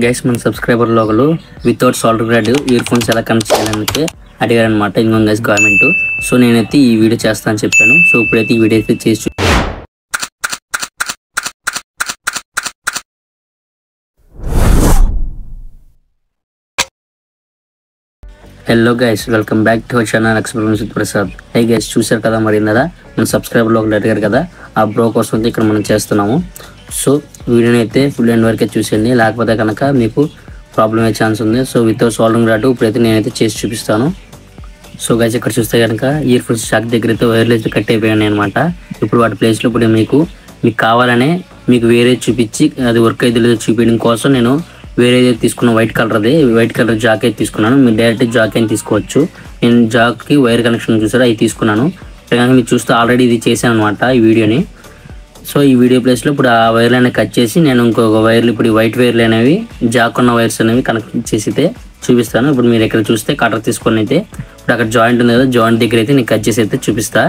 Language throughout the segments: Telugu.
గైస్ మన సబ్స్క్రైబర్ లోగలు వితౌట్ సాల్డర్ గ్రాడ్ ఇయర్ ఫోన్స్ ఎలా కనెక్ట్ చేయాలని అడిగారనమాట. ఇంకో గైస్ గవర్నమెంట్. సో నేనైతే ఈ వీడియో చేస్తాను చెప్పాను. సో ఇప్పుడైతే ఈ వీడియో అయితే చేసి hello guys, welcome back to our channel exploring with Prasad. Hey guys, చూసారు కదా మరి ఇందా మన సబ్స్క్రైబర్ లోకల్ అడిగారు కదా, ఆ బ్రో కోసం అయితే ఇక్కడ మనం చేస్తున్నాము. సో వీడియోని అయితే ఫుల్ ఎండ్ వరకే చూసేయండి, లేకపోతే కనుక మీకు ప్రాబ్లం అయ్యే ఛాన్స్ ఉంది. సో వితౌట్ సాల్వింగ్ రాటు ఇప్పుడైతే నేనైతే చేసి చూపిస్తాను. సో గైస్ ఇక్కడ చూస్తే కనుక ఇయర్ ఫోన్స్ షాక్ దగ్గర అయితే వైర్లు అయితే కట్ అయిపోయాయి అనమాట. ఇప్పుడు వాటి ప్లేస్లో ఇప్పుడు మీకు కావాలనే మీకు వేరే చూపించి అది వర్క్ అయితే లేదో చూపించడం కోసం నేను వేరే తీసుకున్న వైట్ కలర్ జాక్ అయితే తీసుకున్నాను. మీరు డైరెక్ట్ జాక్ అని తీసుకోవచ్చు. నేను జాక్కి వైర్ కనెక్షన్ చూసారా అవి తీసుకున్నాను. కానీ మీరు చూస్తే ఆల్రెడీ ఇది చేశాను అనమాట ఈ వీడియోని. సో ఈ వీడియో ప్లేస్లో ఇప్పుడు ఆ వైర్లు అనేవి కట్ చేసి నేను ఇంకొక వైర్లు ఇప్పుడు వైట్ వైర్లు అనేవి జాక్ ఉన్న వైర్స్ అనేవి కనెక్ట్ చేసి అయితే చూపిస్తాను. ఇప్పుడు మీరు ఇక్కడ చూస్తే కటర్ తీసుకొని అయితే ఇప్పుడు అక్కడ జాయింట్ ఉంది కదా, జాయింట్ దగ్గర అయితే నేను కట్ చేసి అయితే చూపిస్తా.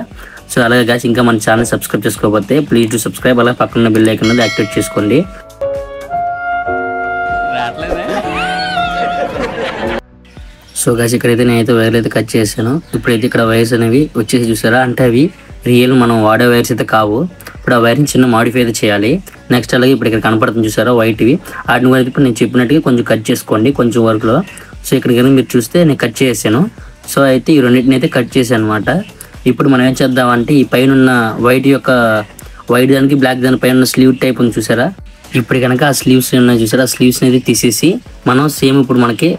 సో అలాగే గాయ్స్, ఇంకా మన ఛానల్ సబ్స్క్రైబ్ చేసుకోకపోతే ప్లీజ్ టు సబ్స్క్రైబ్, అలాగే పక్కన బెల్ ఐకాన్ అనేది యాక్టివేట్ చేసుకోండి. సో గాయ్స్ ఇక్కడైతే నేనైతే వైర్లు అయితే కట్ చేశాను. ఇప్పుడైతే ఇక్కడ వైర్స్ అనేవి వచ్చేసి చూసారా, అంటే అవి రియల్ మనం వాడే వైర్స్ అయితే కావు. ఇప్పుడు ఆ వైర్ని చిన్న మాడిఫై అయితే చేయాలి. నెక్స్ట్ అలాగే ఇప్పుడు ఇక్కడ కనపడుతుంది చూసారా వైట్వి, వాటిని కూడా ఇప్పుడు నేను చెప్పినట్టుగా కొంచెం కట్ చేసుకోండి కొంచెం వర్క్లో. సో ఇక్కడికి మీరు చూస్తే నేను కట్ చేసాను. సో అయితే ఈ రెండింటిని అయితే కట్ చేశాను అనమాట. ఇప్పుడు మనం ఏం చేద్దామంటే ఈ పైన ఉన్న వైట్ దానికి బ్లాక్ దాని పైన ఉన్న స్లీవ్ టైప్ ఉంది చూసారా, ఇప్పుడు కనుక ఆ స్లీవ్స్ ఉన్నాయి చూసారా, ఆ స్లీవ్స్ని అయితే తీసేసి మనం సేమ్ ఇప్పుడు మనకి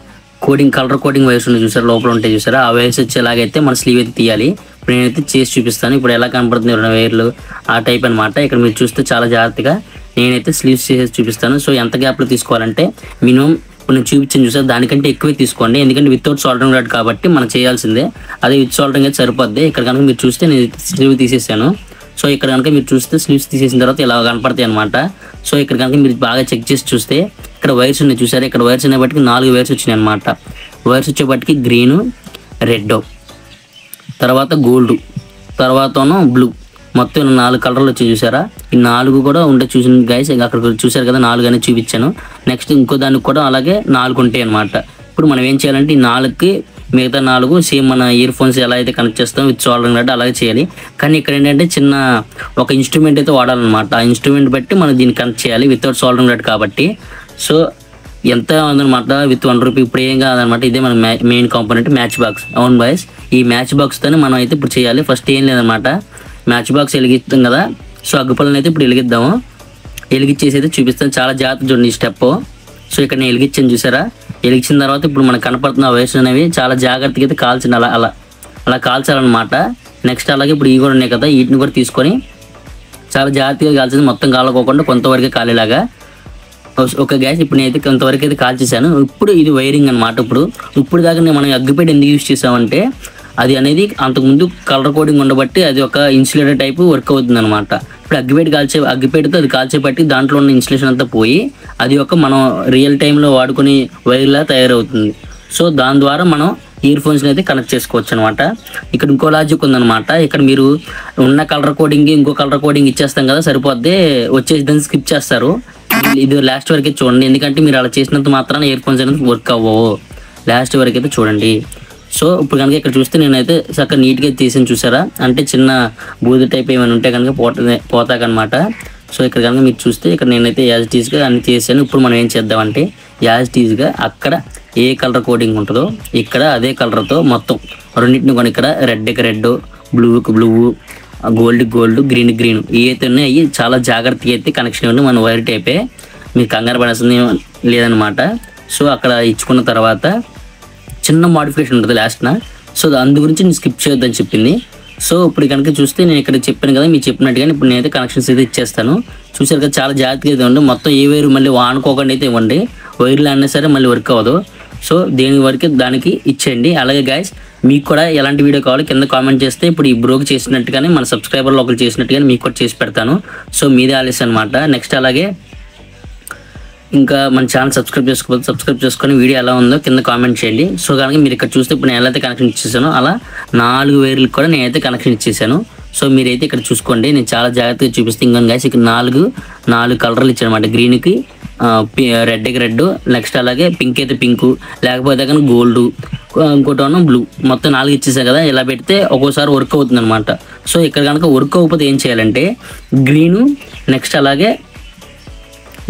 కలర్ కోడింగ్ వైర్స్ ఉన్నాయి చూసారా, లోపల ఉంటాయి చూసారా, ఆ వైర్స్ వచ్చేలాగైతే మన స్లీవ్ అయితే తీయాలి. ఇప్పుడు నేనైతే చేసి చూపిస్తాను. ఇప్పుడు ఎలా కనపడుతుంది వైర్లు ఆ టైప్ అనమాట. ఇక్కడ మీరు చూస్తే చాలా జాగ్రత్తగా నేనైతే స్లీవ్స్ చేసి చూపిస్తాను. సో ఎంత గ్యాప్లో తీసుకోవాలంటే మినిమం ఇప్పుడు నేను చూపించాను చూసారు దానికంటే ఎక్కువే తీసుకోండి, ఎందుకంటే వితౌట్ సాల్డరింగ్ రాడ్ కాబట్టి మనం చేయాల్సిందే. అదే విత్ సాల్డరింగ్ అయితే సరిపోద్ది. ఇక్కడ కనుక మీరు చూస్తే నేను స్లీవ్ తీసేసాను. సో ఇక్కడ కనుక మీరు చూస్తే స్లీవ్స్ తీసేసిన తర్వాత ఇలా కనపడతాయి అనమాట. సో ఇక్కడ కనుక మీరు బాగా చెక్ చేసి చూస్తే ఇక్కడ వైర్స్ ఉన్నాయి చూసారు, ఇక్కడ వైర్స్ అనే బట్టి 4 వైర్స్ వచ్చినాయి అనమాట. వైర్స్ వచ్చేపటికి గ్రీను, రెడ్, తర్వాత గోల్డ్, తర్వాత బ్లూ, మొత్తం 4 కలర్లు వచ్చి చూసారా. ఈ 4 కూడా ఉంటే చూసిన గైస్ అక్కడ చూసారు కదా, 4 అనేది చూపించాను. నెక్స్ట్ ఇంకో దానికి కూడా అలాగే 4 ఉంటాయి అనమాట. ఇప్పుడు మనం ఏం చేయాలంటే ఈ 4కి మిగతా 4 సేమ్ మన ఇయర్ ఫోన్స్ ఎలా అయితే కనెక్ట్ చేస్తాం విత్ సాల్డరింగ్ రాడ్ అలాగే చేయాలి. కానీ ఇక్కడ ఏంటంటే చిన్న ఒక ఇన్స్ట్రుమెంట్ అయితే వాడాలన్నమాట. ఆ ఇన్స్ట్రుమెంట్ బట్టి మనం దీన్ని కనెక్ట్ చేయాలి వితౌట్ సాల్డరింగ్ రాడ్ కాబట్టి. సో ఎంత ఉందన్నమాట, విత్ ₹1 ఇప్పుడు ఏం కాదనమాట. ఇదే మన మెయిన్ కాంపోనెంట్ మ్యాచ్ బాక్స్. అవును బాయ్స్, ఈ మ్యాచ్ బాక్స్తోనే మనం అయితే ఇప్పుడు చేయాలి. ఫస్ట్ ఏం లేదనమాట, మ్యాచ్ బాక్స్ వెలిగిస్తాం కదా, సో అగ్గిపుల్లని అయితే ఇప్పుడు వెలిగిద్దాము. వెలిగించేసి అయితే చూపిస్తాను, చాలా జాగ్రత్త చూడండి ఈ స్టెప్. సో ఇక్కడ నేను వెలిగించాను చూసారా, వెలిగించిన తర్వాత ఇప్పుడు మనకు కనపడుతున్న వైర్స్ అనేవి చాలా జాగ్రత్తగా అయితే కాల్చండి, అలా కాల్చాలన్నమాట. నెక్స్ట్ అలాగే ఇప్పుడు ఇవి కూడా ఉన్నాయి కదా, వీటిని కూడా తీసుకొని చాలా జాగ్రత్తగా కాల్చింది, మొత్తం కాలకోకుండా కొంతవరకే కాలేలాగా. ఒక గ్యాస్ ఇప్పుడు నేనైతే కొంతవరకు అయితే కాల్చేసాను. ఇప్పుడు ఇది వైరింగ్ అనమాట. ఇప్పుడు దాకా మనం అగ్గిపెట్టి ఎందుకు యూజ్ చేసామంటే అది అనేది అంతకుముందు కలర్ కోడింగ్ ఉండబట్టి అది ఒక ఇన్సులేటర్ టైపు వర్క్ అవుతుంది అనమాట. ఇప్పుడు అగ్గిపెట్టితో అది కాల్చేపట్టి దాంట్లో ఉన్న ఇన్సులేషన్ అంతా పోయి అది ఒక మనం రియల్ టైంలో వాడుకునే వైర్లా తయారవుతుంది. సో దాని ద్వారా మనం ఇయర్ ఫోన్స్ని అయితే కనెక్ట్ చేసుకోవచ్చు అనమాట. ఇక్కడ ఇంకో లాజిక్ ఉందన్నమాట. ఇక్కడ మీరు ఉన్న కలర్ కోడింగ్ ఇంకో కలర్ కోడింగ్ ఇచ్చేస్తాం కదా సరిపోద్ది, వచ్చేసి దాన్ని స్కిప్ చేస్తారు. ఇది లాస్ట్ వరకే చూడండి, ఎందుకంటే మీరు అలా చేసినంత మాత్రాన ఇయర్ ఫోన్స్ అనేది వర్క్ అవ్వవు. లాస్ట్ వరకు అయితే చూడండి. సో ఇప్పుడు కనుక ఇక్కడ చూస్తే నేనైతే చక్కగా నీట్గా తీసాను చూసారా, అంటే చిన్న బూది టైప్ ఏమైనా ఉంటే కనుక పోతాకనమాట. సో ఇక్కడ కనుక మీరు చూస్తే ఇక్కడ నేనైతే యాజ్ టీజ్గా అన్ని చేశాను. ఇప్పుడు మనం ఏం చేద్దామంటే యాజ్ టీజ్గా అక్కడ ఏ కలర్ కోడింగ్ ఉంటుందో ఇక్కడ అదే కలర్తో మొత్తం రెండింటిని కొని ఇక్కడ రెడ్, బ్లూకి బ్లూ, గోల్డ్, గ్రీన్ ఏవైతే ఉన్నాయి అవి చాలా జాగ్రత్తగా అయితే కనెక్షన్ ఇవ్వండి. మన వైర్ టైపే, మీకు కంగారు పడాల్సింది లేదనమాట. సో అక్కడ ఇచ్చుకున్న తర్వాత చిన్న మోడిఫికేషన్ ఉంటుంది లాస్ట్న. సో అందు గురించి నేను స్కిప్ చేయొద్దని చెప్పింది. సో ఇప్పుడు కనుక చూస్తే నేను ఇక్కడ చెప్పాను కదా, మీరు చెప్పినట్టుగానే ఇప్పుడు నేనైతే కనెక్షన్స్ అయితే ఇచ్చేస్తాను. చూసారు కదా, చాలా జాగ్రత్తగా అయితే ఇవ్వండి. మొత్తం ఏ వైరు మళ్ళీ ఆనుకోకుండా అయితే ఇవ్వండి, వైర్లు అన్నా సరే మళ్ళీ వర్క్ అవ్వదు. సో దేని వరకు దానికి ఇచ్చేయండి. అలాగే గాయస్, మీకు కూడా ఎలాంటి వీడియో కావాలి కింద కామెంట్ చేస్తే ఇప్పుడు ఈ బ్రోకి చేసినట్టుగానే మన సబ్స్క్రైబర్లో ఒకరు చేసినట్టుగానే మీకు కూడా చేసి పెడతాను. సో మీదే ఆలస్యం అనమాట. నెక్స్ట్ అలాగే ఇంకా మన ఛానల్ సబ్స్క్రైబ్ చేసుకోకపోతే సబ్స్క్రైబ్ చేసుకొని వీడియో ఎలా ఉందో కింద కామెంట్ చేయండి. సో కనుక మీరు ఇక్కడ చూస్తే ఇప్పుడు నేను ఎలా అయితే కనెక్షన్ ఇచ్చేసానో అలా 4 వైర్లకు కూడా నేనైతే కనెక్షన్ ఇచ్చేసాను. సో మీరైతే ఇక్కడ చూసుకోండి, నేను చాలా జాగ్రత్తగా చూపిస్తే. ఇంకా గైస్ ఇక్కడ 4 కలర్లు ఇచ్చాను అనమాట. గ్రీన్కి రెడ్కి రెడ్, నెక్స్ట్ అలాగే పింక్ అయితే పింకు, లేకపోతే కానీ గోల్డ్, ఇంకోటి బ్లూ, మొత్తం 4 ఇచ్చేసాయి కదా. ఇలా పెడితే ఒక్కోసారి వర్క్ అవుతుంది అనమాట. సో ఇక్కడ కనుక వర్క్ అవ్వకపోతే ఏం చేయాలంటే గ్రీను, నెక్స్ట్ అలాగే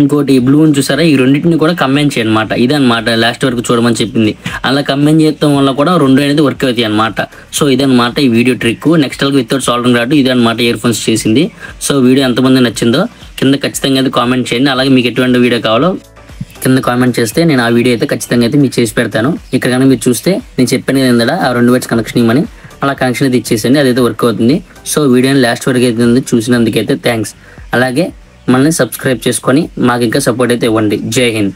ఇంకోటి బ్లూ అని చూసారా, ఈ రెండింటిని కూడా కంబైన్ చేయండి అనమాట. ఇదనమాట లాస్ట్ వరకు చూడమని చెప్పింది. అలా కంబైన్ చేయడం వల్ల కూడా 2 అనేది వర్క్ అవుతాయి అనమాట. సో ఇదనమాట ఈ వీడియో ట్రిక్. నెక్స్ట్ అలాగే వితౌట్ సాల్డరింగ్ రాడ్, ఇదనమాట ఇయర్ ఫోన్స్ చేసింది. సో వీడియో ఎంతమంది నచ్చిందో కింద ఖచ్చితంగా అయితే కామెంట్ చేయండి. అలాగే మీకు ఎటువంటి వీడియో కావాలో కింద కామెంట్ చేస్తే నేను ఆ వీడియో అయితే ఖచ్చితంగా అయితే మీకు చేసి పెడతాను. ఇక్కడ కనుక మీరు చూస్తే నేను చెప్పాను ఏంటంటే ఆ 2 వైర్స్ కనెక్షన్ ఇవ్వమని, అలా కనెక్షన్ అయితే ఇచ్చేసండి, అదైతే వర్క్ అవుతుంది. సో వీడియోని లాస్ట్ వరకు అయితే చూసినందుకైతే థ్యాంక్స్. అలాగే మనల్ని సబ్స్క్రైబ్ చేసుకొని మాకు ఇంకా సపోర్ట్ అయితే ఇవ్వండి. జై హింద్.